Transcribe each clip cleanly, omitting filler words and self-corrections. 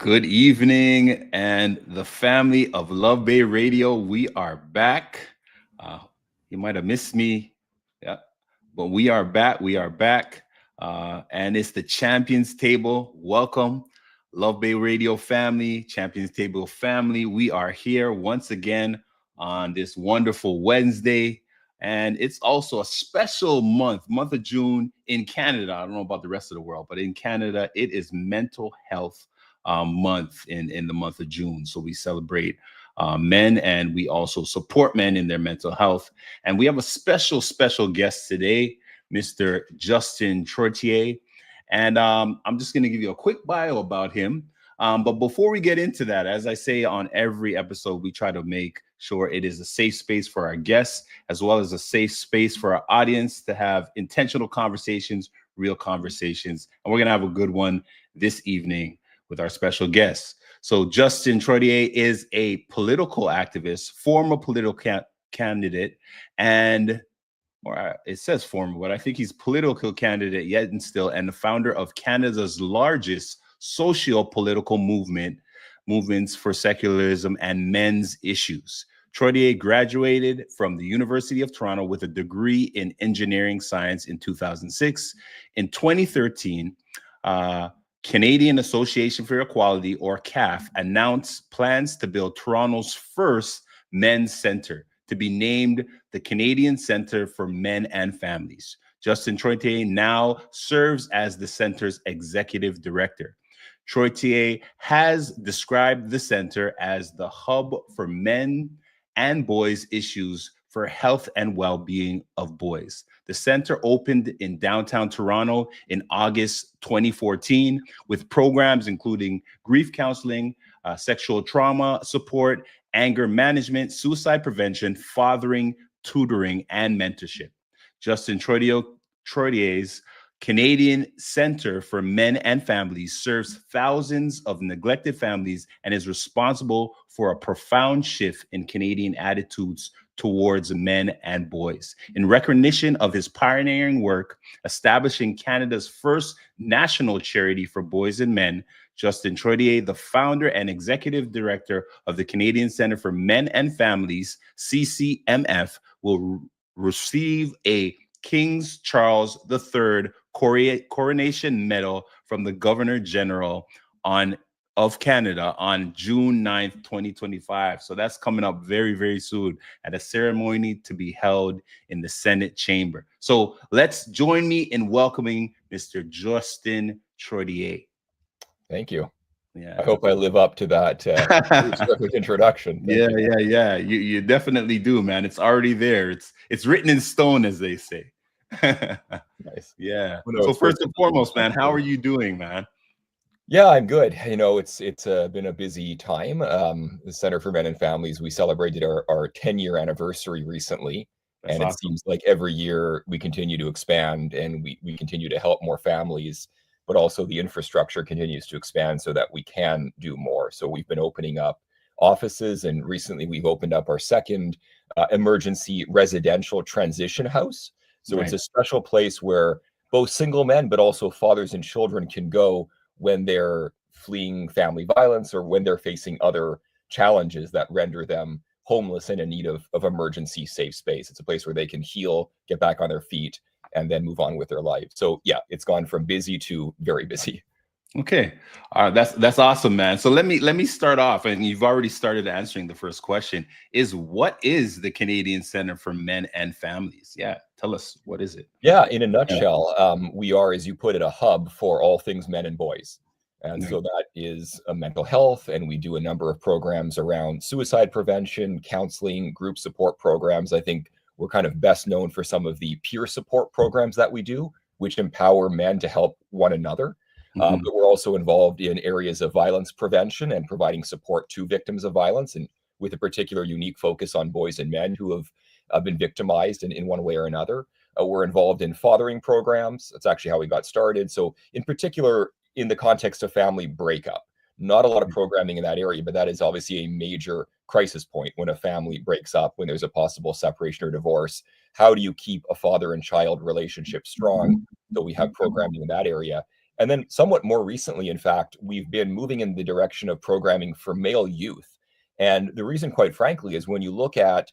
Good evening, and the family of Love Bay Radio. We are back. Uh, you might have missed me, yeah, but we are back. We are back, and it's the Champions Table. Welcome, Love Bay Radio family, Champions Table family. We are here once again on this wonderful Wednesday, and it's also a special month of June in Canada. I don't know about the rest of the world, but in Canada, it is Mental Health month in the month of June. So we celebrate men, and we also support men in their mental health. And we have a special guest today, Mr. Justin Trottier. And I'm just going to give you a quick bio about him. But before we get into that, as I say on every episode, we try to make sure it is a safe space for our guests, as well as a safe space for our audience to have intentional conversations, real conversations. And we're going to have a good one this evening with our special guest. So Justin Trottier is a political activist, former political candidate, and or it says former, but I think he's political candidate yet and still, and the founder of Canada's largest socio-political movements for secularism and men's issues. Trottier graduated from the University of Toronto with a degree in engineering science in 2006. In 2013, Canadian Association for Equality, or CAF, announced plans to build Toronto's first men's center, to be named the Canadian Centre for Men and Families. Justin Trottier now serves as the center's executive director. Trottier has described the center as the hub for men and boys issues for health and well-being of boys. The center opened in downtown Toronto in August 2014 with programs including grief counseling, sexual trauma support, anger management, suicide prevention, fathering, tutoring, and mentorship. Justin Trottier's Canadian Centre for Men and Families serves thousands of neglected families and is responsible for a profound shift in Canadian attitudes towards men and boys. In recognition of his pioneering work establishing Canada's first national charity for boys and men, Justin Trottier, the founder and executive director of the Canadian Centre for Men and Families, CCMF, will receive a King Charles III Coronation Medal from the Governor General of Canada on June 9th, 2025. So that's coming up very soon at a ceremony to be held in the Senate chamber. So let's join me in welcoming Mr. Justin Trottier. Thank you. Yeah, I hope I live up to that introduction. Thank you. You definitely do, man. It's already there. It's written in stone, as they say. Nice. Yeah. So first and foremost, man, how are you doing, man? Yeah, I'm good. You know, it's been a busy time. The Center for Men and Families, we celebrated our 10-year anniversary recently. That's awesome. It seems like every year we continue to expand and we continue to help more families, but also the infrastructure continues to expand so that we can do more. So we've been opening up offices, and recently we've opened up our second emergency residential transition house. So It's a special place where both single men, but also fathers and children can go when they're fleeing family violence or when they're facing other challenges that render them homeless and in need of emergency safe space. It's a place where they can heal, get back on their feet, and then move on with their life. So yeah, it's gone from busy to very busy. Okay, that's awesome, man. So let me start off, and you've already started answering the first question. What is the Canadian Centre for Men and Families? Yeah, tell us, what is it? Yeah, in a nutshell, we are, as you put it, a hub for all things men and boys. And so that is a mental health, and we do a number of programs around suicide prevention, counseling, group support programs. I think we're kind of best known for some of the peer support programs that we do, which empower men to help one another. But we're also involved in areas of violence prevention and providing support to victims of violence, and with a particular unique focus on boys and men who have been victimized in one way or another. We're involved in fathering programs. That's actually how we got started. So in particular, in the context of family breakup, not a lot of programming in that area, but that is obviously a major crisis point when a family breaks up, when there's a possible separation or divorce. How do you keep a father and child relationship strong? So we have programming in that area. And then somewhat more recently, in fact, we've been moving in the direction of programming for male youth. And the reason, quite frankly, is when you look at,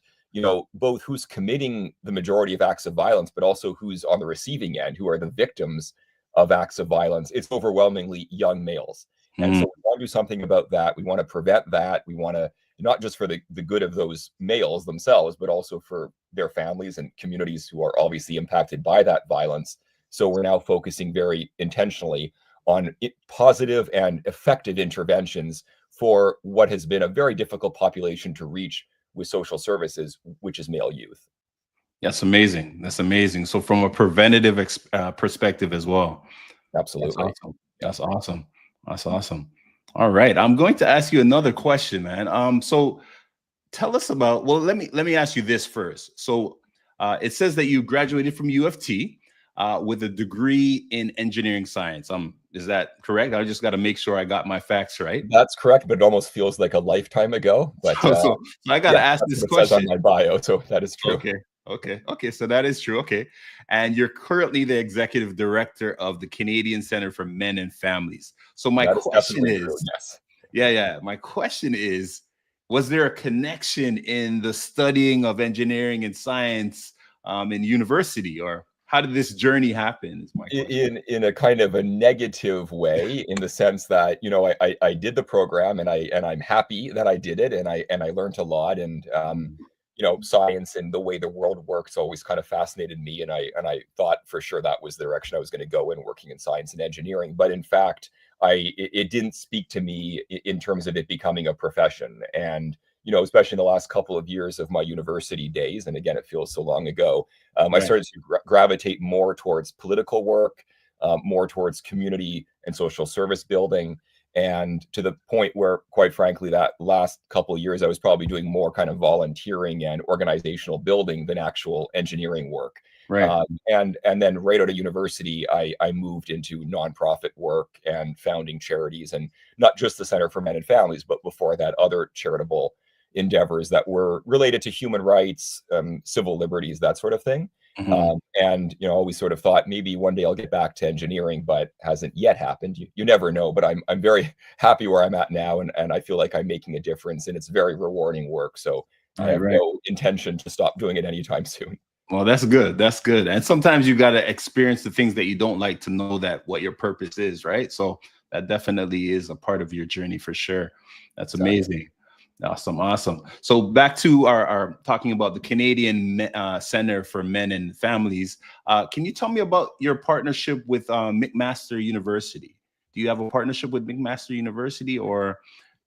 both who's committing the majority of acts of violence, but also who's on the receiving end, who are the victims of acts of violence, it's overwhelmingly young males. And Mhm. so we want to do something about that. We want to prevent that. We want to, not just for the good of those males themselves, but also for their families and communities who are obviously impacted by that violence. So we're now focusing very intentionally on positive and effective interventions for what has been a very difficult population to reach with social services, which is male youth. That's amazing. That's amazing. So from a preventative perspective as well. That's Absolutely. awesome. Yeah. That's awesome. That's awesome. All right. I'm going to ask you another question, man. So tell us about, well, let me ask you this first. So it says that you graduated from U of T with a degree in engineering science. Is that correct? I just got to make sure I got my facts right. That's correct, but it almost feels like a lifetime ago. But So I got to yeah, ask that's this what it says on question. my bio. So that is true. Okay. Okay. So that is true. Okay. And you're currently the executive director of the Canadian Center for Men and Families. So my That is question definitely true. is, Yes. yeah. My question is, was there a connection in the studying of engineering and science in university, or how did this journey happen? Is my question. In a kind of a negative way, in the sense that I did the program, and I'm happy that I did it, and I learned a lot. And science and the way the world works always kind of fascinated me, and I thought for sure that was the direction I was going to go in, working in science and engineering. But in fact, it didn't speak to me in terms of it becoming a profession. And especially in the last couple of years of my university days, and again, it feels so long ago, I Right. started to gravitate more towards political work, more towards community and social service building, and to the point where, quite frankly, that last couple of years, I was probably doing more kind of volunteering and organizational building than actual engineering work. Right. And then right out of university, I moved into nonprofit work and founding charities, and not just the Center for Men and Families, but before that, other charitable endeavors that were related to human rights, civil liberties, that sort of thing. Mhm. And always sort of thought maybe one day I'll get back to engineering, but hasn't yet happened. You never know, but I'm very happy where I'm at now, and I feel like I'm making a difference, and it's very rewarding work. So I Right. have Right. no intention to stop doing it anytime soon. Well, that's good. That's good. And sometimes you got to experience the things that you don't like to know that what your purpose is, right? So that definitely is a part of your journey for sure. That's Exactly. amazing. Awesome. Awesome. So back to our talking about the Canadian Center for Men and Families. Can you tell me about your partnership with McMaster University? Do you have a partnership with McMaster University, or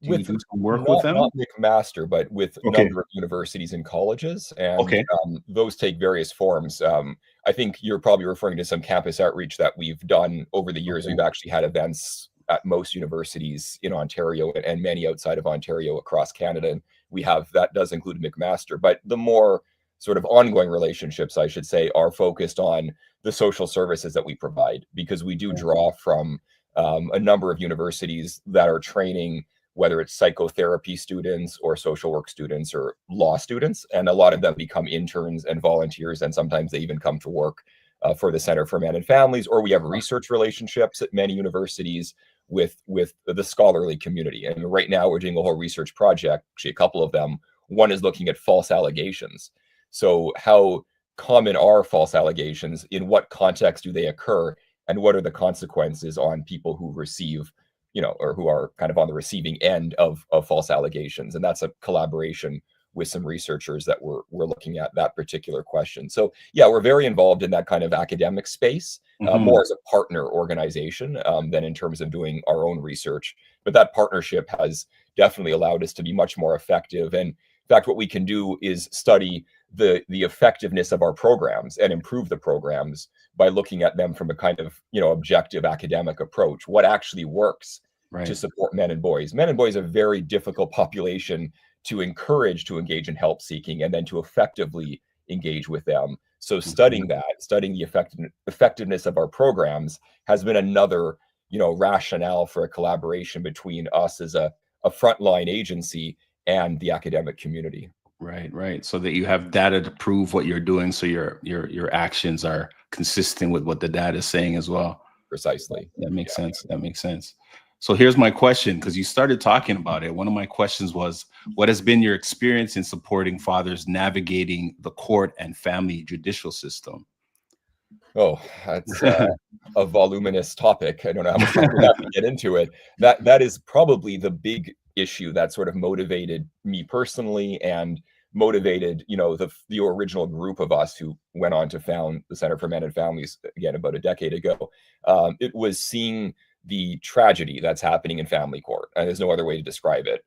do you With do some work with not them? McMaster, but with a Okay. number of universities and colleges, and Okay. those take various forms. I think you're probably referring to some campus outreach that we've done over the years. Okay. We've actually had events at most universities in Ontario, and many outside of Ontario across Canada, and we have that does include McMaster. But the more sort of ongoing relationships, I should say, are focused on the social services that we provide, because we do draw from a number of universities that are training, whether it's psychotherapy students or social work students or law students. And a lot of them become interns and volunteers, and sometimes they even come to work for the Center for Men and Families, or we have research relationships at many universities with the scholarly community. And right now we're doing a whole research project, actually a couple of them. One is looking at false allegations. So how common are false allegations? In what context do they occur? And what are the consequences on people who receive, or who are kind of on the receiving end of false allegations? And that's a collaboration with some researchers that we're looking at that particular question. So yeah, we're very involved in that kind of academic space, Mhm. more as a partner organization than in terms of doing our own research. But that partnership has definitely allowed us to be much more effective. And in fact, what we can do is study the effectiveness of our programs and improve the programs by looking at them from a kind of objective academic approach. What actually works to Right. support men and boys? Men and boys are a very difficult population to encourage to engage in help seeking, and then to effectively engage with them. So Mhm. studying the effectiveness of our programs has been another rationale for a collaboration between us as a frontline agency and the academic community. Right, right. So that you have data to prove what you're doing, so your actions are consistent with what the data is saying as well. Precisely. That makes sense. That makes sense. So here's my question, because you started talking about it. One of my questions was, what has been your experience in supporting fathers navigating the court and family judicial system? Oh, that's a voluminous topic. I don't know how much time we have to get into it. That is probably the big issue that sort of motivated me personally and motivated, the original group of us who went on to found the Center for Men and Families again about a decade ago. It was seeing the tragedy that's happening in family court. And there's no other way to describe it.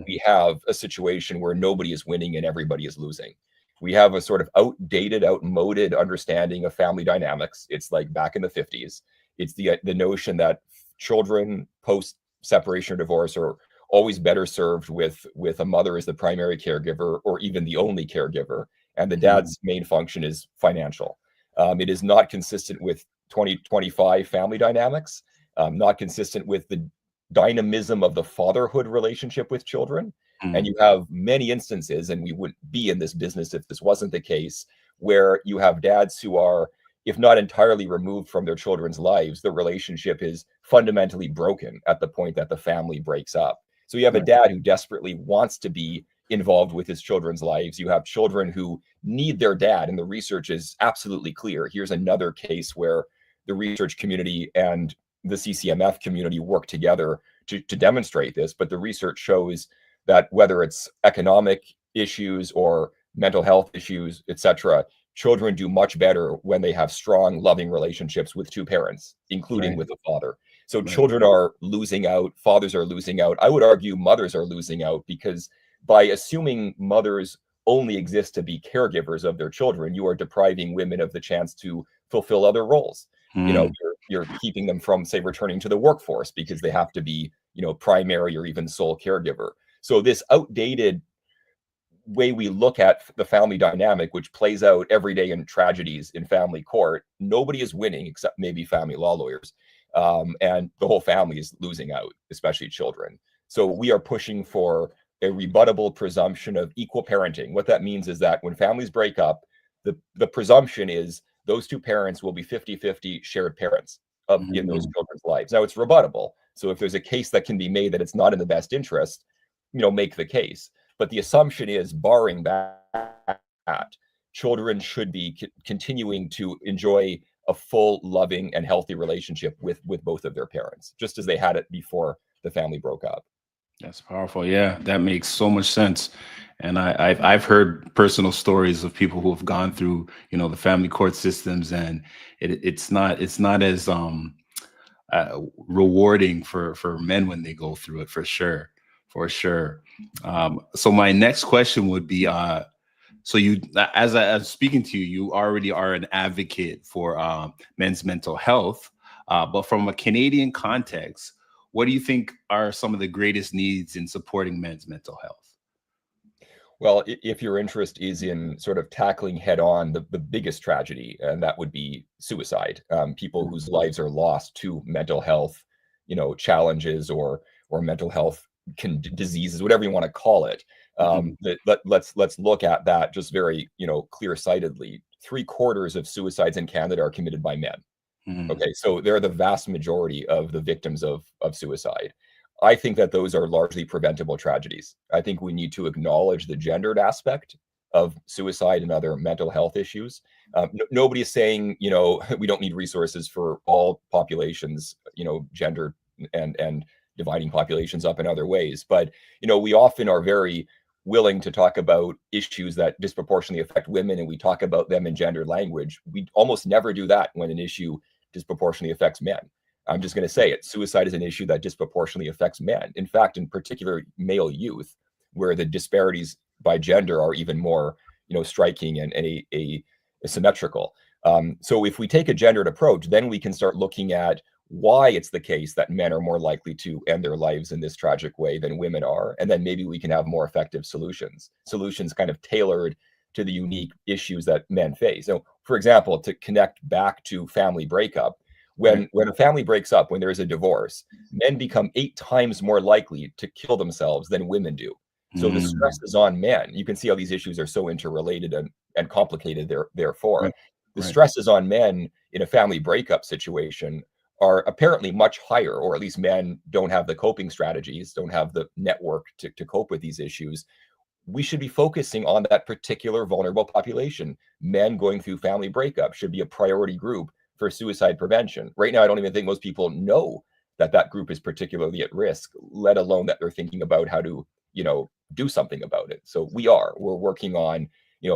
We have a situation where nobody is winning and everybody is losing. We have a sort of outdated, outmoded understanding of family dynamics. It's like back in the 50s. It's the notion that children post separation or divorce are always better served with a mother as the primary caregiver or even the only caregiver, and the dad's main function is financial. It is not consistent with 2025 family dynamics, not consistent with the dynamism of the fatherhood relationship with children. And you have many instances, and we wouldn't be in this business if this wasn't the case, where you have dads who are, if not entirely removed from their children's lives, the relationship is fundamentally broken at the point that the family breaks up. So you have a dad who desperately wants to be involved with his children's lives. You have children who need their dad, and the research is absolutely clear. Here's another case where the research community and the CCMF community work together to demonstrate this, but the research shows that whether it's economic issues or mental health issues, etc., children do much better when they have strong, loving relationships with two parents, including with a father. So children are losing out, fathers are losing out. I would argue mothers are losing out, because by assuming mothers only exist to be caregivers of their children, you are depriving women of the chance to fulfill other roles. You're keeping them from, say, returning to the workforce because they have to be, primary or even sole caregiver. So this outdated way we look at the family dynamic, which plays out every day in tragedies in family court, nobody is winning except maybe family law lawyers. And the whole family is losing out, especially children. So we are pushing for a rebuttable presumption of equal parenting. What that means is that when families break up, the presumption is those two parents will be 50-50 shared parents in those children's lives. Now, it's rebuttable. So if there's a case that can be made that it's not in the best interest, make the case. But the assumption is, barring that, children should be continuing to enjoy a full, loving, and healthy relationship with both of their parents, just as they had it before the family broke up. That's powerful. Yeah, that makes so much sense. And I've heard personal stories of people who have gone through, the family court systems, and it's not as rewarding for men when they go through it, for sure. So my next question would be, so you, as I'm speaking to you, you already are an advocate for men's mental health, but from a Canadian context, what do you think are some of the greatest needs in supporting men's mental health? Well, if your interest is in sort of tackling head on the biggest tragedy, and that would be suicide, people whose lives are lost to mental health, challenges or mental health diseases, whatever you want to call it. Let's look at that just very, clear-sightedly. 3/4 of suicides in Canada are committed by men. Okay, so they're the vast majority of the victims of suicide. I think that those are largely preventable tragedies. I think we need to acknowledge the gendered aspect of suicide and other mental health issues. Nobody is saying, we don't need resources for all populations, gender and dividing populations up in other ways. But, we often are very willing to talk about issues that disproportionately affect women, and we talk about them in gendered language. We almost never do that when an issue disproportionately affects men. I'm just going to say it. Suicide is an issue that disproportionately affects men. In fact, in particular, male youth, where the disparities by gender are even more, striking and asymmetrical. So if we take a gendered approach, then we can start looking at why it's the case that men are more likely to end their lives in this tragic way than women are. And then maybe we can have more effective solutions kind of tailored to the unique issues that men face. So, for example, to connect back to family breakup, when a family breaks up, when there's a divorce, men become 8 times more likely to kill themselves than women do. So the stress is on men. You can see how these issues are so interrelated and complicated therefore. The stress is on men in a family breakup situation are apparently much higher, or at least men don't have the coping strategies, don't have the network to cope with these issues, we should be focusing on that particular vulnerable population. Men going through family breakup should be a priority group for suicide prevention. Right now, I don't even think most people know that that group is particularly at risk, let alone that they're thinking about how to, do something about it. So we're working on,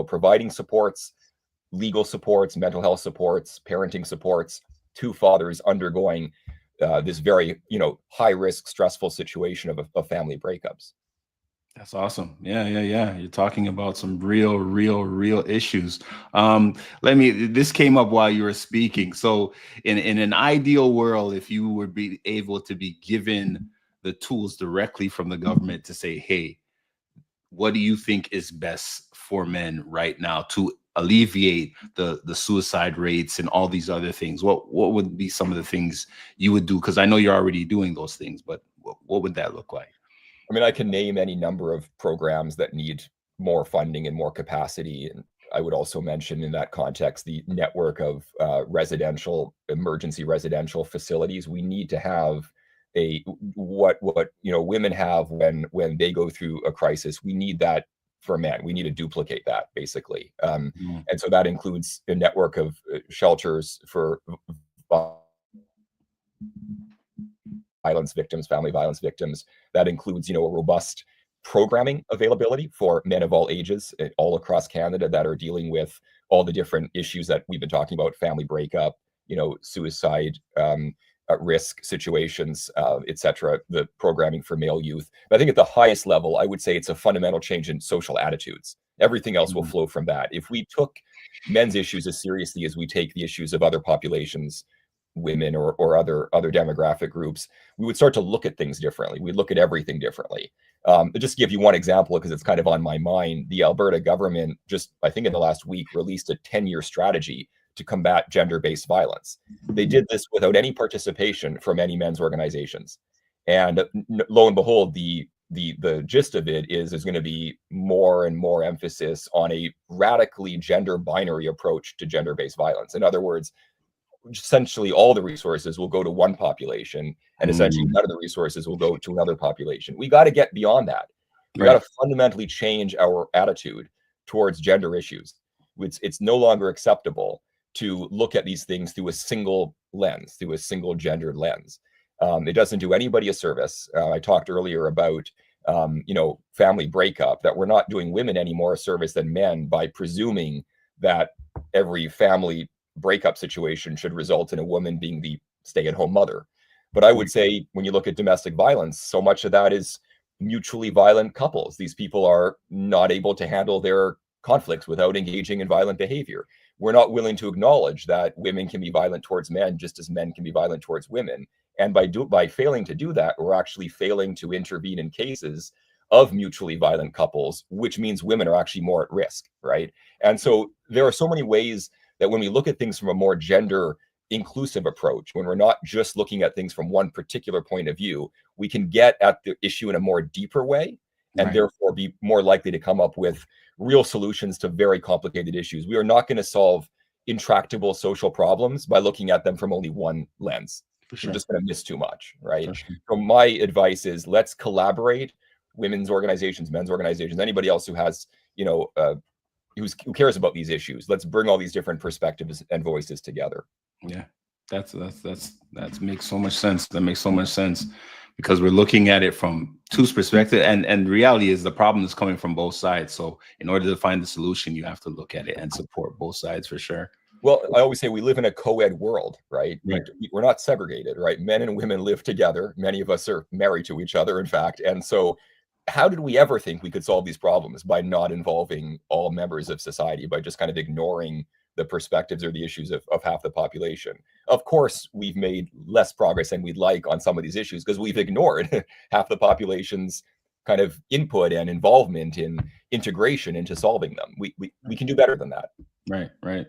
providing supports, legal supports, mental health supports, parenting supports to fathers undergoing this very, high risk, stressful situation of family breakups. That's awesome. Yeah. You're talking about some real issues. This came up while you were speaking. So in an ideal world, if you would be able to be given the tools directly from the government to say, hey, what do you think is best for men right now to alleviate the suicide rates and all these other things? What would be some of the things you would do? Because I know you're already doing those things, but what would that look like? I mean, I can name any number of programs that need more funding and more capacity. And I would also mention in that context the network of emergency residential facilities. We need to have what women have when they go through a crisis. We need that for men. We need to duplicate that basically, and so that includes a network of shelters for violence victims, family violence victims. That includes, a robust programming availability for men of all ages all across Canada that are dealing with all the different issues that we've been talking about: family breakup, suicide, at risk situations, etc. The programming for male youth. But I think at the highest level, I would say it's a fundamental change in social attitudes. Everything else will flow from that. If we took men's issues as seriously as we take the issues of other populations, women or other demographic groups, we would start to look at things differently. We'd look at everything differently. Just to give you one example, because it's kind of on my mind, the Alberta government just, I think in the last week, released a 10-year strategy to combat gender-based violence. They did this without any participation from any men's organizations. And lo and behold, the gist of it is there's going to be more and more emphasis on a radically gender binary approach to gender-based violence. In other words, essentially all the resources will go to one population, and essentially none of the resources will go to another population. We got to get beyond that. We got to fundamentally change our attitude towards gender issues. It's no longer acceptable to look at these things through a single lens, through a single gendered lens. It doesn't do anybody a service. I talked earlier about family breakup, that we're not doing women any more a service than men by presuming that every family breakup situation should result in a woman being the stay-at-home mother. But I would say when you look at domestic violence, so much of that is mutually violent couples. These people are not able to handle their conflicts without engaging in violent behavior. We're not willing to acknowledge that women can be violent towards men just as men can be violent towards women. And by failing to do that, we're actually failing to intervene in cases of mutually violent couples, which means women are actually more at risk, right? And so there are so many ways that when we look at things from a more gender inclusive approach, when we're not just looking at things from one particular point of view, we can get at the issue in a more deeper way, and therefore be more likely to come up with real solutions to very complicated issues. We are not going to solve intractable social problems by looking at them from only one lens. We're just going to miss too much, right? So my advice is, let's collaborate, women's organizations, men's organizations, anybody else who has, who cares about these issues. Let's bring all these different perspectives and voices together. Yeah, that makes so much sense. That makes so much sense, because we're looking at it from two perspectives, and reality is the problem is coming from both sides. So in order to find the solution, you have to look at it and support both sides for sure. Well, I always say we live in a co-ed world, right? We're not segregated, right? Men and women live together. Many of us are married to each other, in fact. And so how did we ever think we could solve these problems by not involving all members of society, by just kind of ignoring the perspectives or the issues of half the population? Of course, we've made less progress than we'd like on some of these issues because we've ignored half the population's kind of input and involvement in integration into solving them. We can do better than that. Right.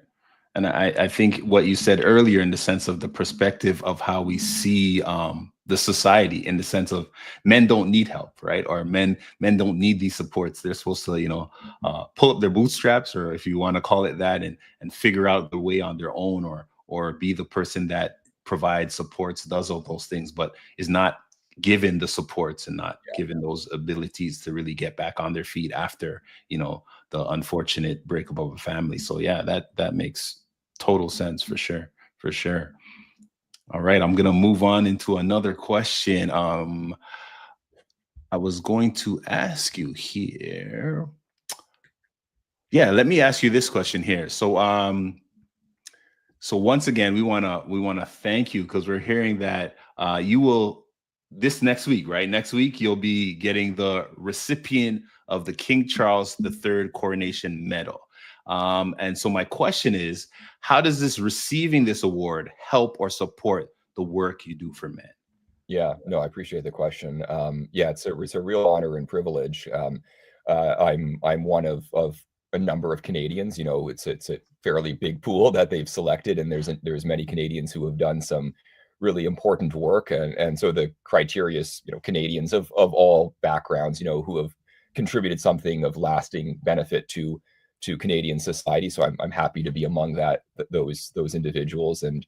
And I think what you said earlier, in the sense of the perspective of how we see the society, in the sense of men don't need help, right? Or men don't need these supports. They're supposed to, pull up their bootstraps, or if you want to call it that, and figure out the way on their own, or be the person that provides supports, does all those things, but is not given the supports and not given those abilities to really get back on their feet after, the unfortunate breakup of a family. So yeah, that makes total sense for sure. For sure. All right, I'm gonna move on into another question. I was going to ask you here. Yeah, let me ask you this question here. So once again, we wanna thank you because we're hearing that you will this next week, right? Next week you'll be getting the recipient of the King Charles III Coronation Medal. And so my question is, how does this receiving this award help or support the work you do for men? Yeah, no, I appreciate the question. Yeah, it's a real honor and privilege. I'm one of a number of Canadians. It's a fairly big pool that they've selected, and there's many Canadians who have done some really important work, and so the criteria is Canadians of all backgrounds, who have contributed something of lasting benefit to Canadian society. So I'm happy to be among those individuals. And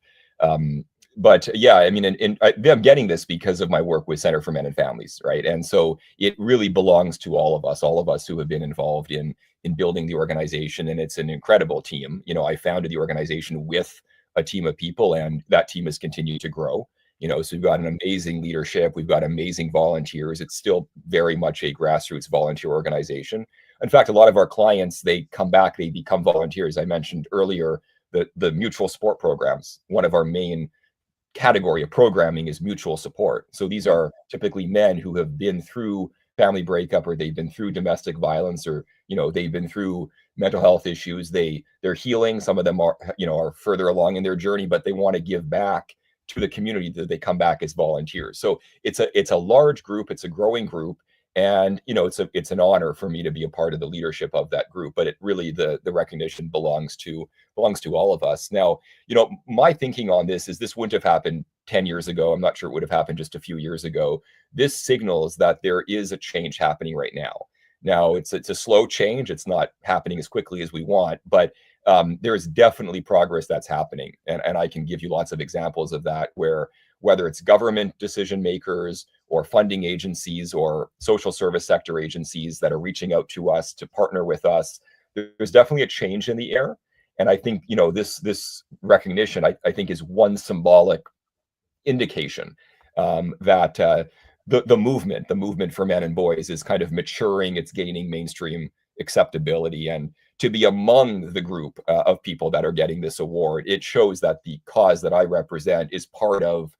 but yeah, I mean, I'm getting this because of my work with Center for Men and Families, right? And so it really belongs to all of us who have been involved in building the organization, and it's an incredible team. I founded the organization with a team of people, and that team has continued to grow. So we've got an amazing leadership, we've got amazing volunteers. It's still very much a grassroots volunteer organization. In fact, a lot of our clients, they come back, they become volunteers. I mentioned earlier the mutual support programs. One of our main category of programming is mutual support. So these are typically men who have been through family breakup, or they've been through domestic violence, or they've been through mental health issues. They're healing. Some of them are further along in their journey, but they want to give back to the community that they come back as volunteers. So it's a large group, it's a growing group, and it's an honor for me to be a part of the leadership of that group. But it really, the recognition belongs to all of us. Now, my thinking on this is this wouldn't have happened 10 years ago. I'm not sure it would have happened just a few years ago. This signals that there is a change happening right now. Now, it's a slow change. It's not happening as quickly as we want, but there is definitely progress that's happening. And I can give you lots of examples of that, where whether it's government decision makers or funding agencies or social service sector agencies that are reaching out to us to partner with us, there's definitely a change in the air. And I think, this recognition, I think, is one symbolic indication that the movement for men and boys is kind of maturing. It's gaining mainstream acceptability, and to be among the group of people that are getting this award, it shows that the cause that I represent is part of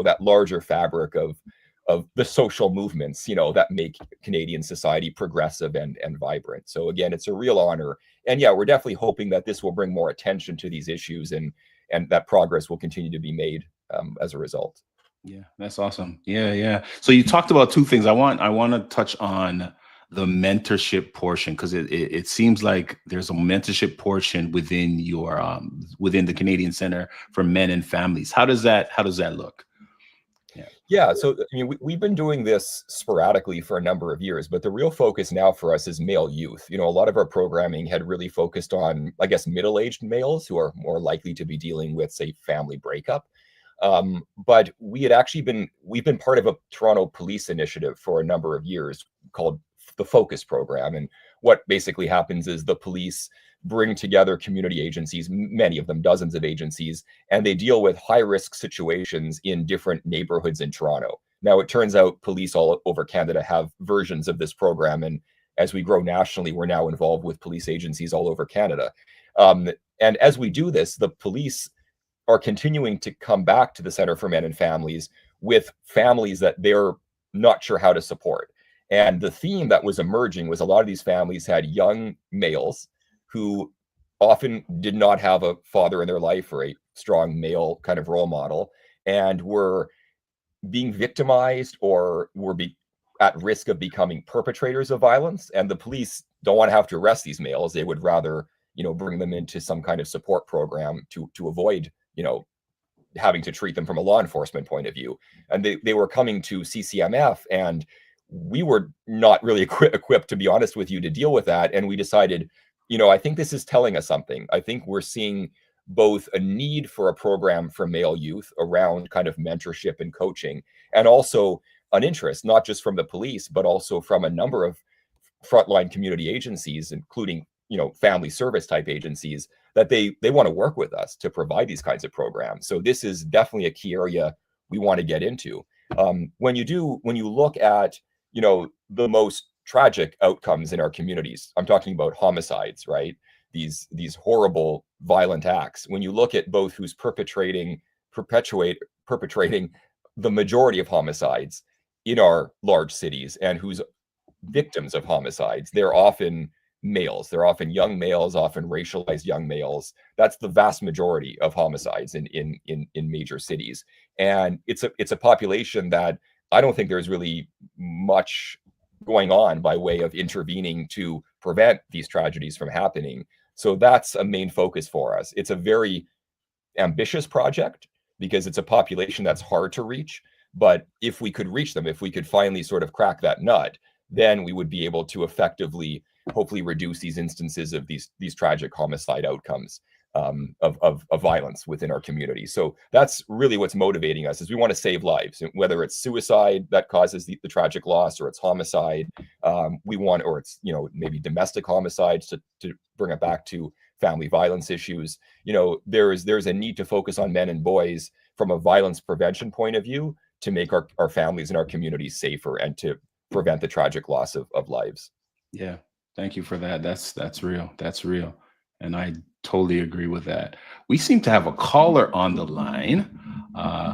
that larger fabric of the social movements that make Canadian society progressive and vibrant. So again, it's a real honor, and yeah, we're definitely hoping that this will bring more attention to these issues, and that progress will continue to be made as a result. Yeah, that's awesome. Yeah. So you talked about two things. I want to touch on the mentorship portion, because it seems like there's a mentorship portion within your within the Canadian Center for Men and Families. How does that look? Yeah, so I mean, we've been doing this sporadically for a number of years, but the real focus now for us is male youth. A lot of our programming had really focused on, I guess, middle-aged males who are more likely to be dealing with, say, family breakup. But we've been part of a Toronto police initiative for a number of years called the Focus Program. And what basically happens is the police bring together community agencies, many of them, dozens of agencies, and they deal with high-risk situations in different neighborhoods in Toronto. Now, it turns out police all over Canada have versions of this program, and as we grow nationally, we're now involved with police agencies all over Canada. And as we do this, the police are continuing to come back to the Center for Men and Families with families that they're not sure how to support. And the theme that was emerging was a lot of these families had young males who often did not have a father in their life or a strong male kind of role model, and were being victimized or were at risk of becoming perpetrators of violence. And the police don't want to have to arrest these males. They would rather, bring them into some kind of support program to avoid, having to treat them from a law enforcement point of view. And they were coming to CCMF, and we were not really equipped, to be honest with you, to deal with that. And we decided, I think this is telling us something. I think we're seeing both a need for a program for male youth around kind of mentorship and coaching, and also an interest, not just from the police, but also from a number of frontline community agencies, including, you know, family service type agencies, that they want to work with us to provide these kinds of programs. So this is definitely a key area we want to get into. When you look at, you know, the most tragic outcomes in our communities, I'm talking about homicides, right? These horrible violent acts. When you look at both who's perpetrating the majority of homicides in our large cities and who's victims of homicides, they're often males. They're often young males, often racialized young males. That's the vast majority of homicides in major cities. And it's a population that I don't think there's really much going on by way of intervening to prevent these tragedies from happening. So that's a main focus for us. It's a very ambitious project because it's a population that's hard to reach. But if we could reach them, if we could finally sort of crack that nut, then we would be able to effectively, hopefully, reduce these instances of these tragic homicide outcomes of violence within our community. So that's really what's motivating us, is we want to save lives, whether it's suicide that causes the tragic loss, or it's homicide. We want, or it's, you know, maybe domestic homicides, to bring it back to family violence issues. You know, there's a need to focus on men and boys from a violence prevention point of view, to make our families and our communities safer and to prevent the tragic loss of lives. Yeah, thank you for that. That's real. That's real. And I totally agree with that. We seem to have a caller on the line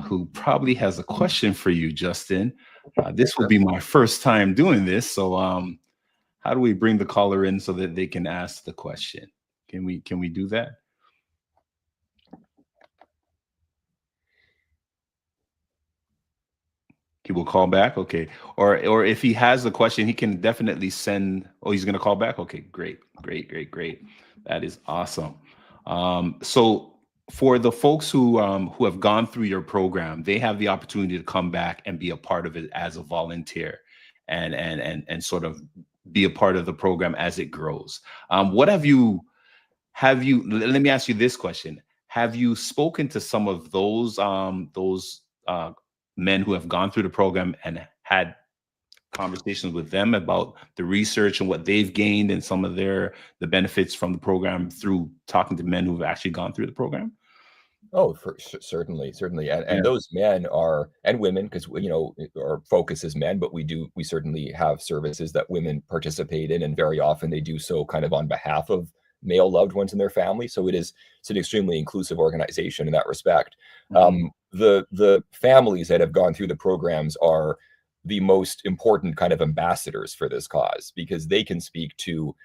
who probably has a question for you, Justin. This will be my first time doing this. So how do we bring the caller in so that they can ask the question? Can we do that? He will call back. Okay. Or if he has a question, he can definitely send. Oh, he's going to call back. Okay, great. That is awesome. So for the folks who have gone through your program, they have the opportunity to come back and be a part of it as a volunteer, and sort of be a part of the program as it grows. What have you? Let me ask you this question: have you spoken to some of those men who have gone through the program and had conversations with them about the research and what they've gained and some of the benefits from the program through talking to men who've actually gone through the program? Oh, certainly. And those men are, and women, because, you know, our focus is men, but we certainly have services that women participate in, and very often they do so kind of on behalf of male loved ones in their family. So it's an extremely inclusive organization in that respect. Mhm. The families that have gone through the programs are the most important kind of ambassadors for this cause, because they can speak to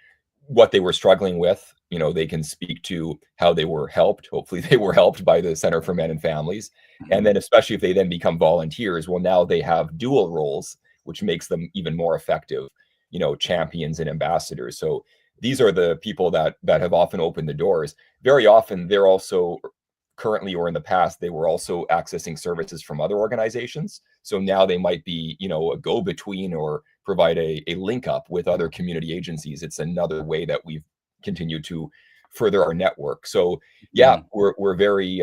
what they were struggling with. You know, they can speak to how they were helped. Hopefully they were helped by the Center for Men and Families. And then, especially if they then become volunteers, well, now they have dual roles, which makes them even more effective, you know, champions and ambassadors. So these are the people that have often opened the doors. Very often they're also, currently or in the past, they were also accessing services from other organizations. So now they might be, you know, a go-between, or provide a link up with other community agencies. It's another way that we've continued to further our network. So yeah, we're very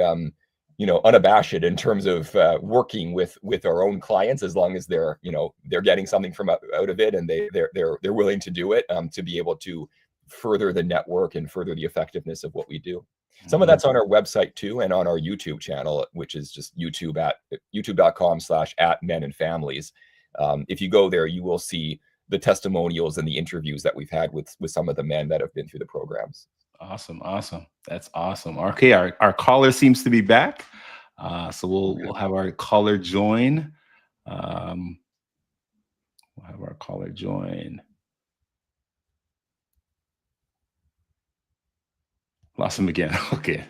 you know, unabashed in terms of working with our own clients, as long as they're, you know, they're getting something from out of it, and they're willing to do it, to be able to further the network and further the effectiveness of what we do. Some of that's on our website too, and on our YouTube channel, which is just youtube.com/@menandfamilies. If you go there, you will see the testimonials and the interviews that we've had with some of the men that have been through the programs. Awesome. That's awesome. Okay, our caller seems to be back. So we'll have our caller join. Lost him again. Okay.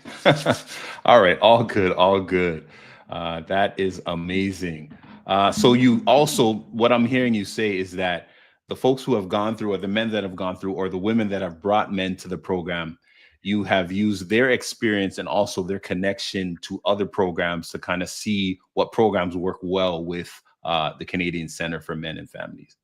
All right. All good. That is amazing. So you also, what I'm hearing you say is that the folks who have gone through, or the men that have gone through, or the women that have brought men to the program, you have used their experience and also their connection to other programs to kind of see what programs work well with the Canadian Center for Men and Families.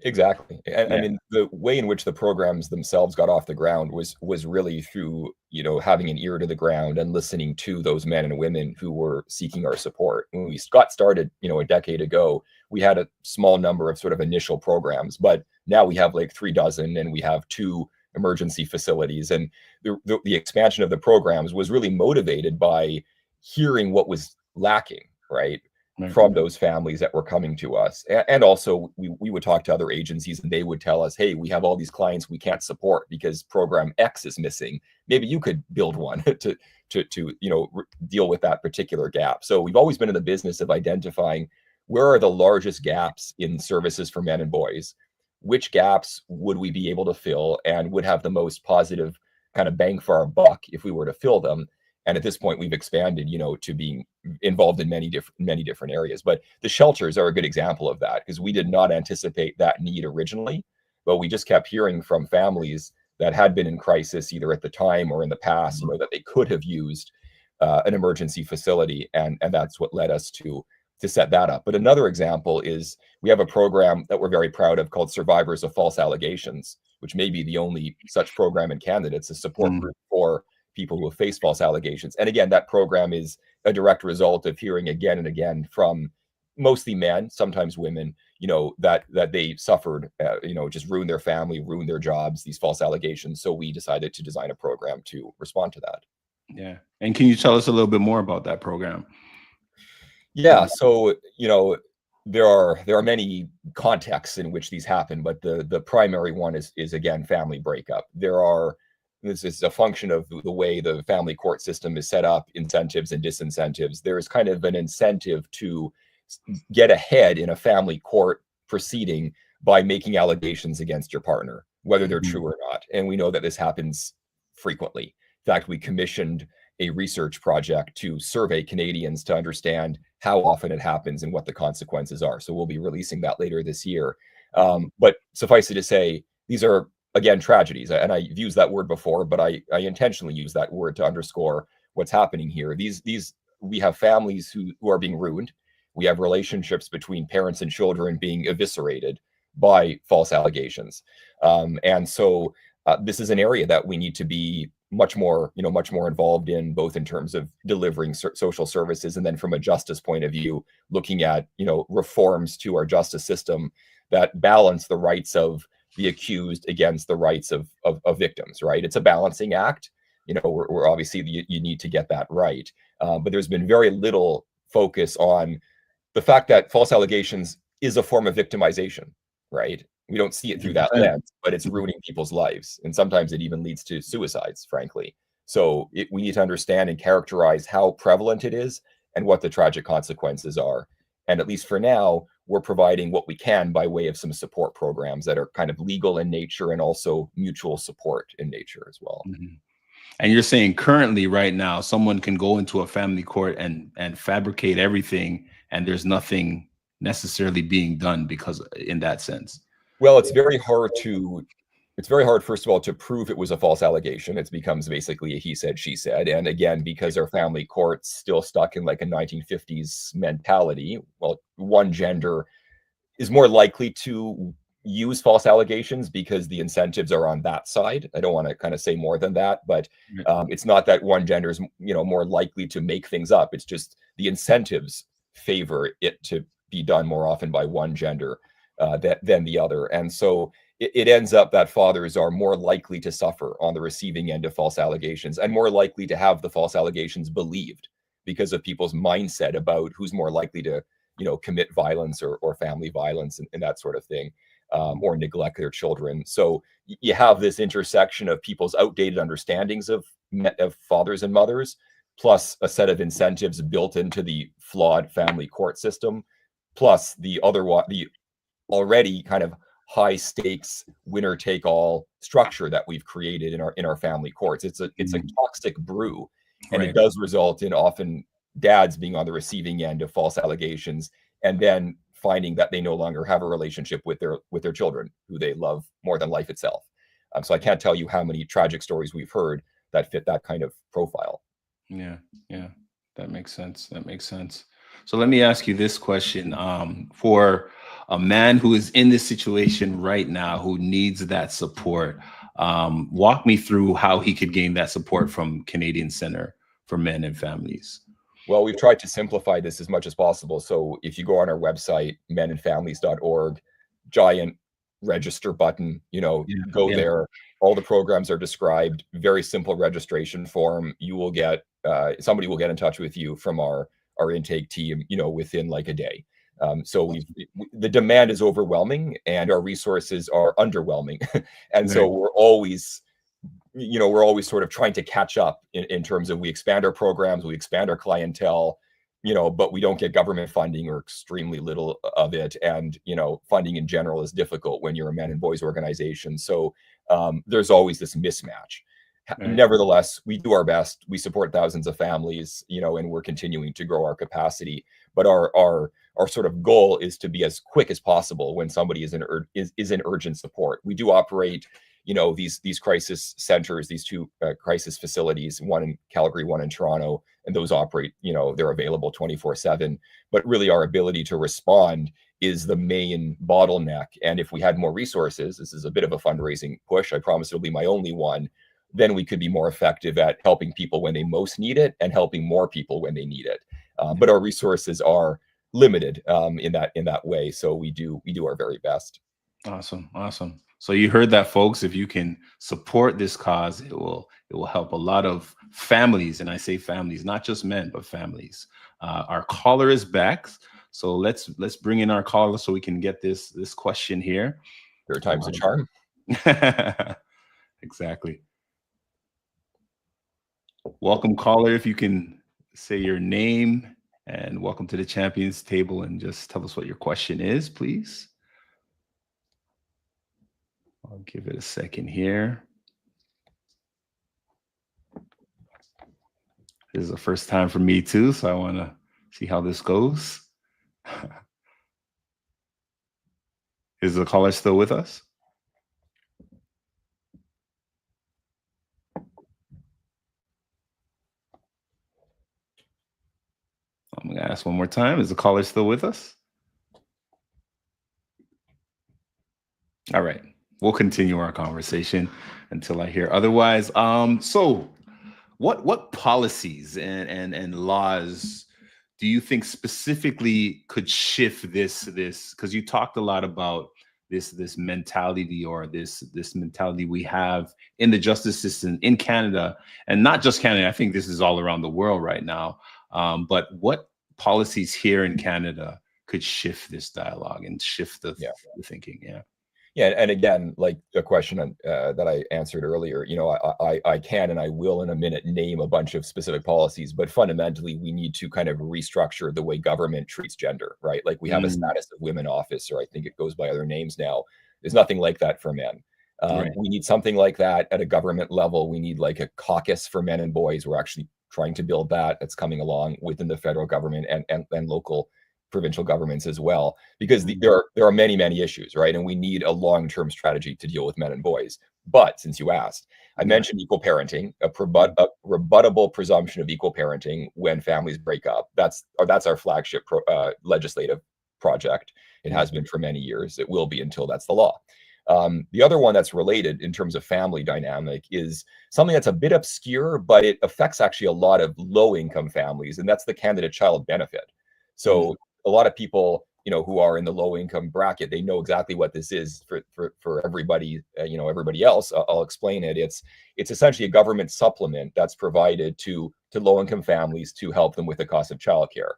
Exactly. I Yeah. mean, the way in which the programs themselves got off the ground was really through, having an ear to the ground and listening to those men and women who were seeking our support. When we got started, a decade ago, we had a small number of sort of initial programs, but now we have like 3 dozen, and we have 2 emergency facilities. And the expansion of the programs was really motivated by hearing what was lacking, right? Right. From those families that were coming to us. And also we would talk to other agencies, and they would tell us, hey, we have all these clients we can't support because program X is missing. Maybe you could build one to deal with that particular gap. So we've always been in the business of identifying where are the largest gaps in services for men and boys, which gaps would we be able to fill and would have the most positive kind of bang for our buck if we were to fill them. And at this point, we've expanded, to being involved in many different areas. But the shelters are a good example of that, because we did not anticipate that need originally, but we just kept hearing from families that had been in crisis either at the time or in the past, that they could have used an emergency facility, and that's what led us to set that up. But another example is we have a program that we're very proud of called Survivors of False Allegations, which may be the only such program in Canada. It's a support group for people who have faced false allegations. And again, that program is a direct result of hearing again and again from mostly men, sometimes women, that they suffered, just ruined their family, ruined their jobs, these false allegations. So we decided to design a program to respond to that. Yeah. And can you tell us a little bit more about that program? Yeah. So, there are many contexts in which these happen, but the primary one is again family breakup. This is a function of the way the family court system is set up, incentives and disincentives. There is kind of an incentive to get ahead in a family court proceeding by making allegations against your partner, whether they're true or not. And we know that this happens frequently. In fact, we commissioned a research project to survey Canadians to understand how often it happens and what the consequences are. So we'll be releasing that later this year. But suffice it to say, these are, again, tragedies. And I've used that word before, but I intentionally use that word to underscore what's happening here. We have families who are being ruined. We have relationships between parents and children being eviscerated by false allegations. And so this is an area that we need to be much more involved in, both in terms of delivering social services, and then from a justice point of view, looking at, reforms to our justice system that balance the rights of the accused against the rights of victims, right? It's a balancing act. We're obviously, you need to get that right. But there's been very little focus on the fact that false allegations is a form of victimization, right? We don't see it through that lens, but it's ruining people's lives. And sometimes it even leads to suicides, frankly. So we need to understand and characterize how prevalent it is and what the tragic consequences are. And at least for now, we're providing what we can by way of some support programs that are kind of legal in nature and also mutual support in nature as well. Mm-hmm. And you're saying currently, right now, someone can go into a family court and fabricate everything, and there's nothing necessarily being done because in that sense. Well, it's very hard, first of all, to prove it was a false allegation. It becomes basically a he said, she said. And again, because our family court's still stuck in like a 1950s mentality, well, one gender is more likely to use false allegations because the incentives are on that side. I don't want to kind of say more than that, but it's not that one gender is, more likely to make things up. It's just the incentives favor it to be done more often by one gender than the other. And so it ends up that fathers are more likely to suffer on the receiving end of false allegations and more likely to have the false allegations believed because of people's mindset about who's more likely to, commit violence or family violence and that sort of thing, or neglect their children. So you have this intersection of people's outdated understandings of fathers and mothers, plus a set of incentives built into the flawed family court system, plus the already kind of high stakes winner take all structure that we've created in our family courts. It's a toxic brew, and it does result in often dads being on the receiving end of false allegations and then finding that they no longer have a relationship with their children who they love more than life itself. So I can't tell you how many tragic stories we've heard that fit that kind of profile. Yeah, that makes sense. So let me ask you this question. For a man who is in this situation right now, who needs that support, walk me through how he could gain that support from Canadian Center for Men and Families. Well, we've tried to simplify this as much as possible. So if you go on our website, menandfamilies.org, giant register button, go there. All the programs are described, very simple registration form. You will get, somebody will get in touch with you from our intake team, within like a day. So the demand is overwhelming and our resources are underwhelming. And so we're always sort of trying to catch up in terms of we expand our programs, we expand our clientele, but we don't get government funding or extremely little of it. And, funding in general is difficult when you're a men and boys organization. So there's always this mismatch. Right. Nevertheless, we do our best. We support thousands of families, and we're continuing to grow our capacity. But our sort of goal is to be as quick as possible when somebody is in urgent support. We do operate these crisis centers, these two crisis facilities, one in Calgary, one in Toronto, and those operate, they're available 24/7. But really our ability to respond is the main bottleneck. And if we had more resources, this is a bit of a fundraising push, I promise it'll be my only one, then we could be more effective at helping people when they most need it and helping more people when they need it. But our resources are limited in that way. So we do our very best. Awesome. So you heard that, folks. If you can support this cause, it will help a lot of families. And I say families, not just men, but families. Our caller is back. So let's bring in our caller so we can get this question here. Third time's a charm. Exactly. Welcome, caller. If you can say your name and welcome to the Champions Table and just tell us what your question is, please. I'll give it a second here. This is the first time for me too, so I want to see how this goes. Is the caller still with us? I'm going to ask one more time. Is the caller still with us? All right. We'll continue our conversation until I hear otherwise. So what policies and laws do you think specifically could shift this, because you talked a lot about this mentality or this mentality we have in the justice system in Canada, and not just Canada. I think this is all around the world right now. But what policies here in Canada could shift this dialogue and shift the thinking? Yeah, and again, like a question that I answered earlier, I can and I will in a minute name a bunch of specific policies, but fundamentally we need to kind of restructure the way government treats gender, right? Like we have a status of women officer, I think it goes by other names now. There's nothing like that for men. Right. We need something like that at a government level. We need like a caucus for men and boys. We're actually trying to build that. That's coming along within the federal government and local provincial governments as well, because there are many issues, right? And we need a long-term strategy to deal with men and boys. But since you asked, I mentioned equal parenting, a rebuttable presumption of equal parenting when families break up. That's our flagship legislative project. It has been for many years. It will be until that's the law. The other one that's related in terms of family dynamic is something that's a bit obscure, but it affects actually a lot of low-income families, and that's the Canada Child Benefit. So a lot of people, who are in the low income bracket, they know exactly what this is for everybody, everybody else. I'll explain it. It's essentially a government supplement that's provided to low income families to help them with the cost of childcare.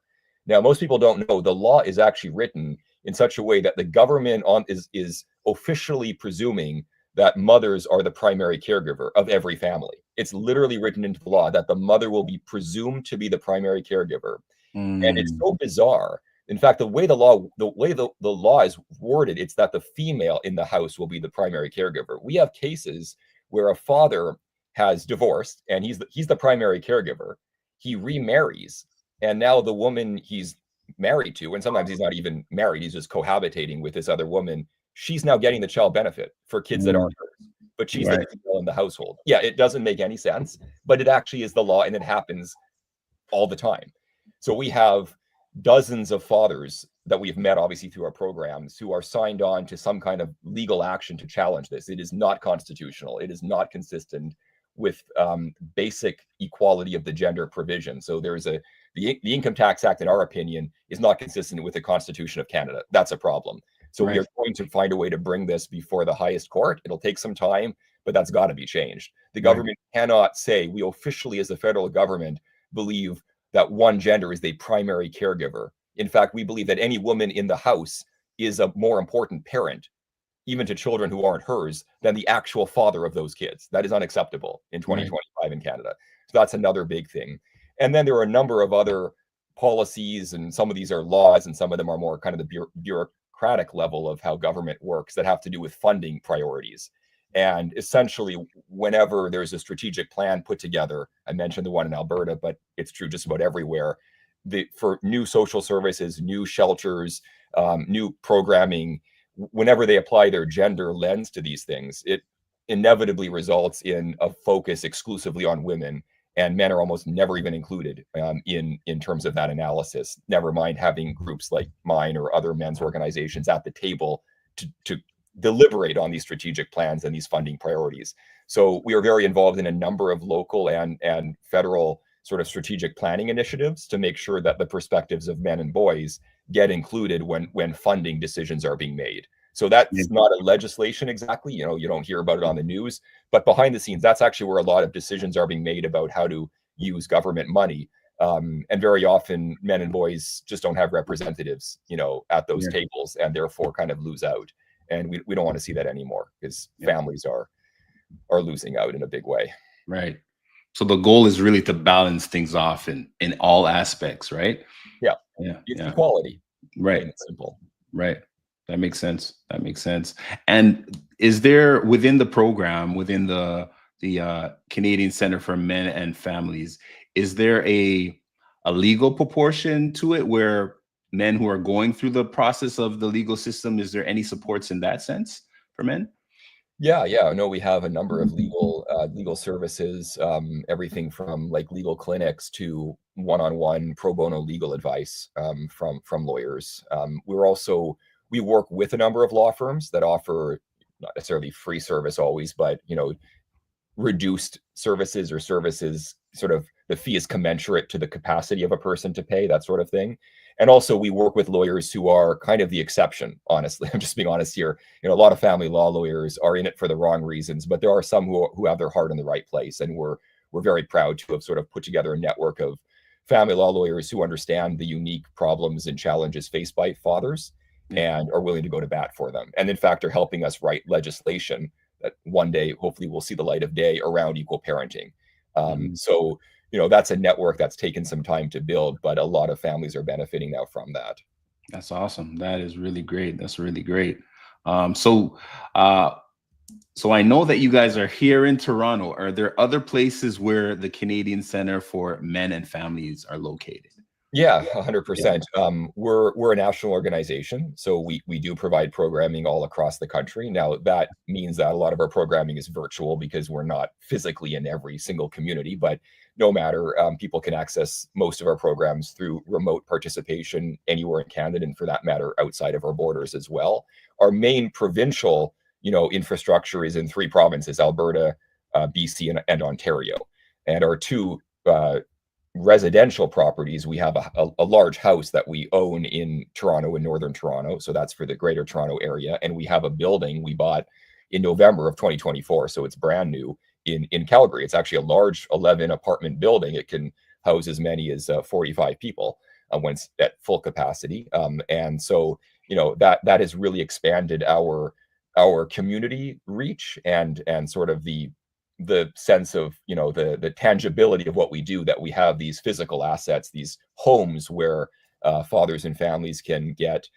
Now, most people don't know the law is actually written in such a way that the government is officially presuming that mothers are the primary caregiver of every family. It's literally written into the law that the mother will be presumed to be the primary caregiver. And it's so bizarre. In fact, the way the law is worded, it's that the female in the house will be the primary caregiver. We have cases where a father has divorced and he's the primary caregiver. He remarries, and now the woman he's married to, and sometimes he's not even married, he's just cohabitating with this other woman. She's now getting the child benefit for kids that aren't hers, but she's the female in the household. Yeah, it doesn't make any sense, but it actually is the law, and it happens all the time. So we have dozens of fathers that we've met, obviously through our programs, who are signed on to some kind of legal action to challenge this. It is not constitutional. It is not consistent with basic equality of the gender provision. So there's the Income Tax Act, in our opinion, is not consistent with the Constitution of Canada. That's a problem. So we are going to find a way to bring this before the highest court. It'll take some time, but that's got to be changed. The government cannot say, we officially as the federal government believe that one gender is the primary caregiver. In fact, we believe that any woman in the house is a more important parent, even to children who aren't hers, than the actual father of those kids. That is unacceptable in 2025 in Canada. So that's another big thing. And then there are a number of other policies, and some of these are laws, and some of them are more kind of the bureaucratic level of how government works, that have to do with funding priorities. And essentially, whenever there's a strategic plan put together, I mentioned the one in Alberta, but it's true just about everywhere, for new social services, new shelters, new programming, whenever they apply their gender lens to these things, it inevitably results in a focus exclusively on women, and men are almost never even included in terms of that analysis. Never mind having groups like mine or other men's organizations at the table to deliberate on these strategic plans and these funding priorities. So we are very involved in a number of local and federal sort of strategic planning initiatives to make sure that the perspectives of men and boys get included when funding decisions are being made. So that's not a legislation exactly, you don't hear about it on the news, but behind the scenes, that's actually where a lot of decisions are being made about how to use government money. And very often men and boys just don't have representatives, at those tables, and therefore kind of lose out. And we don't want to see that anymore, because families are losing out in a big way. Right. So the goal is really to balance things off in all aspects, right? Yeah. It's equality. Right. Simple. Right. That makes sense. That makes sense. And is there, within the program, within the Canadian Center for Men and Families, is there a legal proportion to it where men who are going through the process of the legal system, is there any supports in that sense for men? Yeah. No, we have a number of legal services, everything from like legal clinics to one-on-one pro bono legal advice from lawyers. We work with a number of law firms that offer not necessarily free service always, but reduced services, or services sort of the fee is commensurate to the capacity of a person to pay, that sort of thing. And also we work with lawyers who are kind of the exception, honestly. I'm just being honest here. A lot of family law lawyers are in it for the wrong reasons, but there are some who have their heart in the right place. And we're very proud to have sort of put together a network of family law lawyers who understand the unique problems and challenges faced by fathers and are willing to go to bat for them. And in fact, are helping us write legislation that one day hopefully will see the light of day around equal parenting. So that's a network that's taken some time to build, but a lot of families are benefiting now from that. That's awesome. That is really great. That's really great. So I know that you guys are here in Toronto. Are there other places where the Canadian Center for Men and Families are located? Yeah, 100%. We're a national organization, so we do provide programming all across the country. Now, that means that a lot of our programming is virtual because we're not physically in every single community, but no matter, people can access most of our programs through remote participation anywhere in Canada, and for that matter, outside of our borders as well. Our main provincial, infrastructure is in 3 provinces: Alberta, BC, and Ontario. And our 2 residential properties, we have a large house that we own in Toronto, in Northern Toronto. So that's for the Greater Toronto area. And we have a building we bought in November of 2024. So it's brand new in Calgary. It's actually a large 11 apartment building. It can house as many as 45 people when it's at full capacity. And so, that has really expanded our community reach and sort of the sense of, the tangibility of what we do, that we have these physical assets, these homes where fathers and families can get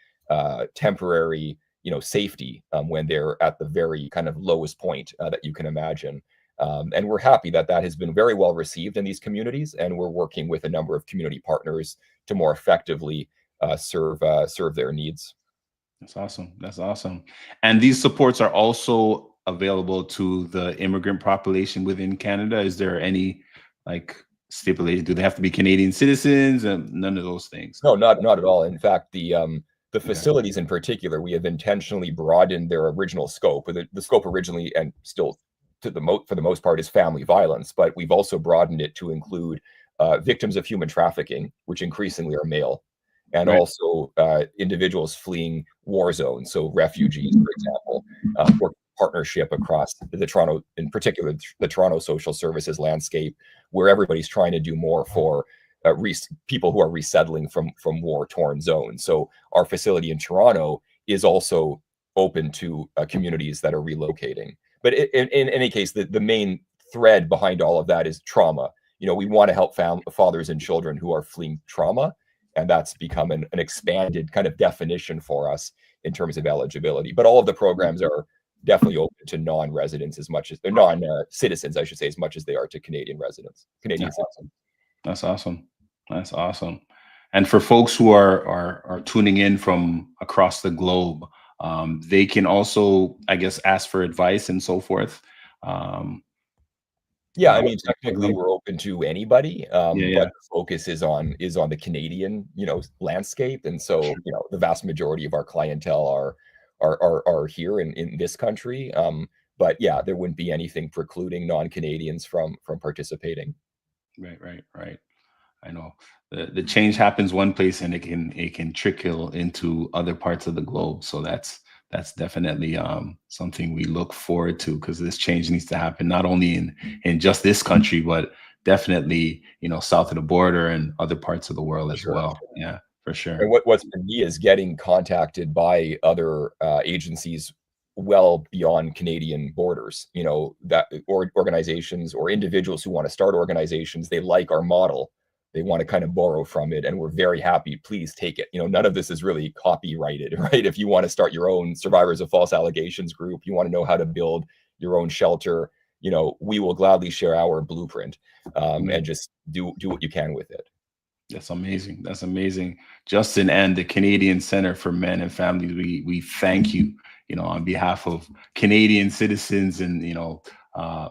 temporary, safety when they're at the very kind of lowest point that you can imagine. And we're happy that has been very well received in these communities, and we're working with a number of community partners to more effectively serve their needs. That's awesome. That's awesome. And these supports are also available to the immigrant population within Canada. Is there any stipulated? Do they have to be Canadian citizens? None of those things. No, not at all. In fact, the Okay. facilities in particular, we have intentionally broadened their original scope. The scope originally and still for the most part is family violence, but we've also broadened it to include victims of human trafficking, which increasingly are male, and Right. also individuals fleeing war zones, so refugees, for example, work partnership across the Toronto, in particular, the Toronto social services landscape, where everybody's trying to do more for people who are resettling from war-torn zones. So our facility in Toronto is also open to communities that are relocating. But in any case, the main thread behind all of that is trauma. You know, we want to help fathers and children who are fleeing trauma, and that's become an expanded kind of definition for us in terms of eligibility. But all of the programs are definitely open to non-residents as much as they're non-citizens, I should say, as much as they are to Canadian residents, Canadian citizens. That's awesome. That's awesome. And for folks who are tuning in from across the globe, they can also, I guess, ask for advice and so forth. Yeah, I mean, technically we're open to anybody, Yeah, but yeah. the focus is on the Canadian, landscape, and so, Sure. the vast majority of our clientele are here in this country, but yeah, there wouldn't be anything precluding non-Canadians from participating. Right. I know the change happens one place and it can trickle into other parts of the globe. So that's definitely something we look forward to, because this change needs to happen not only in just this country, but definitely, south of the border and other parts of the world as Sure. well. Yeah, for sure. And what's for me is getting contacted by other agencies well beyond Canadian borders. That or organizations or individuals who want to start organizations, they like our model. They want to kind of borrow from it, and we're very happy. Please take it. None of this is really copyrighted, right? If you want to start your own survivors of false allegations group, you want to know how to build your own shelter, we will gladly share our blueprint, and just do what you can with it. That's amazing. That's amazing. Justin and the Canadian Center for Men and Families, we thank you, on behalf of Canadian citizens and,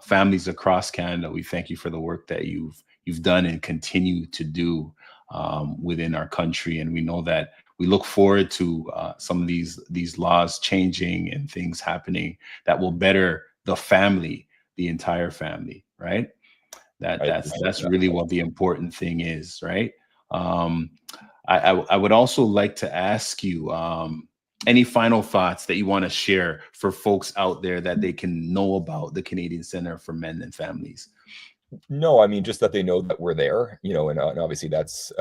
families across Canada. We thank you for the work that you've done and continue to do within our country. And we know that we look forward to some of these laws changing and things happening that will better the family, the entire family, right? That's really what the important thing is, right? Um, I would also like to ask you any final thoughts that you want to share for folks out there that they can know about the Canadian Center for Men and Families. No, I mean, just that they know that we're there, and obviously that's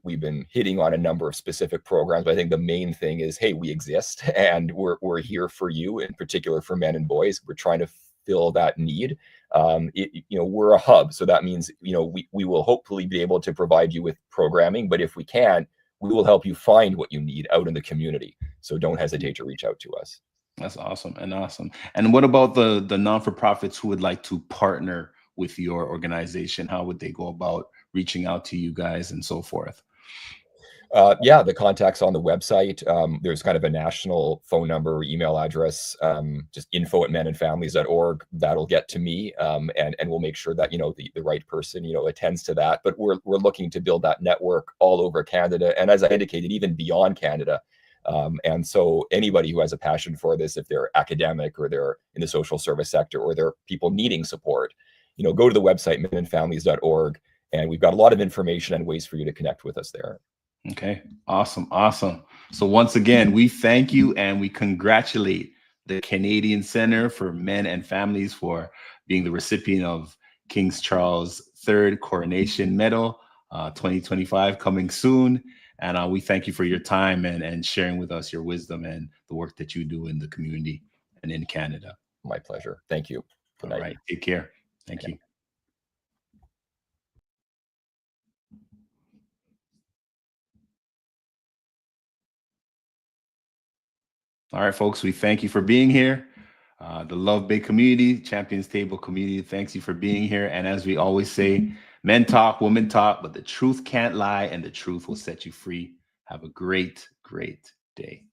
we've been hitting on a number of specific programs, but I think the main thing is, hey, we exist and we're here for you, in particular for men and boys. We're trying to fill that need. We're a hub, so that means we will hopefully be able to provide you with programming, but if we can't, we will help you find what you need out in the community. So don't hesitate to reach out to us. That's awesome. And what about the non-for-profits who would like to partner with your organization? How would they go about reaching out to you guys and so forth? Yeah, the contact's on the website. There's kind of a national phone number, email address, just info@menandfamilies.org. That'll get to me, and we'll make sure that the right person attends to that. But we're looking to build that network all over Canada, and as I indicated, even beyond Canada. And so anybody who has a passion for this, if they're academic or they're in the social service sector or they're people needing support, go to the website menandfamilies.org, and we've got a lot of information and ways for you to connect with us there. Okay, awesome. So once again, we thank you and we congratulate the Canadian Center for Men and Families for being the recipient of King Charles III Coronation Medal 2025 coming soon. And we thank you for your time and sharing with us your wisdom and the work that you do in the community and in Canada. My pleasure. Thank you. Good night. All right, take care. Thank you. All right, folks, we thank you for being here. The Love Bay community, Champions Table community, thanks you for being here. And as we always say, men talk, women talk, but the truth can't lie and the truth will set you free. Have a great day.